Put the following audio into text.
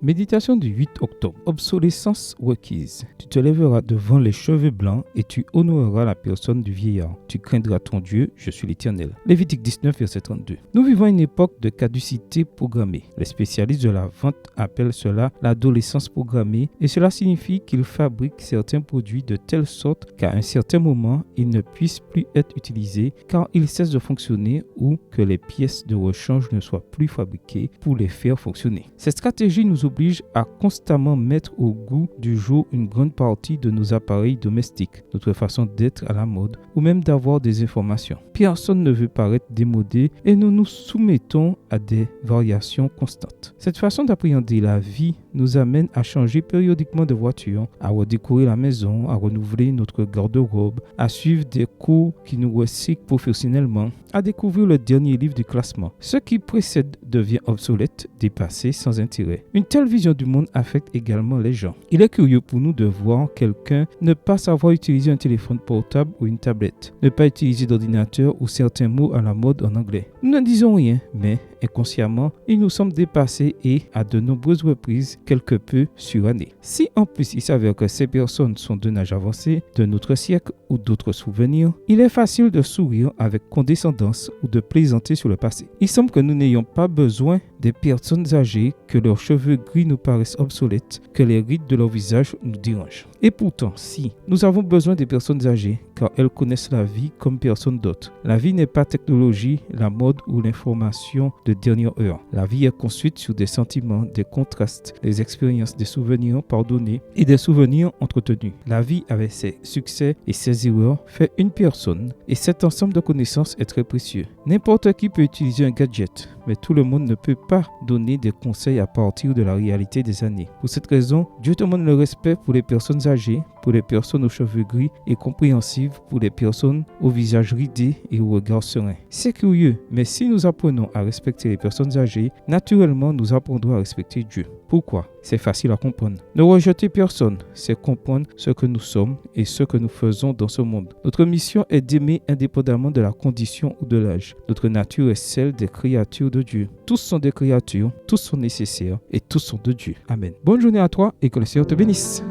Méditation du 8 octobre. Obsolescence requise. Tu te lèveras devant les cheveux blancs et tu honoreras la personne du vieillard. Tu craindras ton Dieu, je suis l'Éternel. Lévitique 19, verset 32. Nous vivons une époque de caducité programmée. Les spécialistes de la vente appellent cela l'adolescence programmée et cela signifie qu'ils fabriquent certains produits de telle sorte qu'à un certain moment, ils ne puissent plus être utilisés car ils cessent de fonctionner ou que les pièces de rechange ne soient plus fabriquées pour les faire fonctionner. Cette stratégie nous oblige à constamment mettre au goût du jour une grande partie de nos appareils domestiques, notre façon d'être à la mode ou même d'avoir des informations. Personne ne veut paraître démodé et nous nous soumettons à des variations constantes. Cette façon d'appréhender la vie nous amène à changer périodiquement de voiture, à redécorer la maison, à renouveler notre garde-robe, à suivre des cours qui nous recyclent professionnellement, à découvrir le dernier livre du classement. Ce qui précède devient obsolète, dépassé, sans intérêt. Une telle vision du monde affecte également les gens. Il est curieux pour nous de voir quelqu'un ne pas savoir utiliser un téléphone portable ou une tablette, ne pas utiliser d'ordinateur ou certains mots à la mode en anglais. Nous ne disons rien, mais inconsciemment, il nous semble dépassé et, à de nombreuses reprises, quelque peu suranné. Si en plus il s'avère que ces personnes sont d'un âge avancé, de notre siècle ou d'autres souvenirs, il est facile de sourire avec condescendance ou de plaisanter sur le passé. Il semble que nous n'ayons pas besoin des personnes âgées, que leurs cheveux gris nous paraissent obsolètes, que les rides de leur visage nous dérangent. Et pourtant, si, nous avons besoin des personnes âgées, car elles connaissent la vie comme personne d'autre. La vie n'est pas technologie, la mode ou l'information de dernière heure. La vie est construite sur des sentiments, des contrastes, des expériences, des souvenirs pardonnés et des souvenirs entretenus. La vie, avec ses succès et ses erreurs, fait une personne, et cet ensemble de connaissances est très précieux. N'importe qui peut utiliser un gadget, mais tout le monde ne peut pas donner des conseils à partir de la réalité des années. Pour cette raison, Dieu demande le respect pour les personnes âgées, pour les personnes aux cheveux gris et compréhensives, pour les personnes au visage ridé et au regard serein. C'est curieux, mais si nous apprenons à respecter les personnes âgées, naturellement nous apprendrons à respecter Dieu. Pourquoi? C'est facile à comprendre. Ne rejeter personne, c'est comprendre ce que nous sommes et ce que nous faisons dans ce monde. Notre mission est d'aimer indépendamment de la condition ou de l'âge. Notre nature est celle des créatures de Dieu. Tous sont des créatures, tous sont nécessaires et tous sont de Dieu. Amen. Bonne journée à toi et que le Seigneur te bénisse.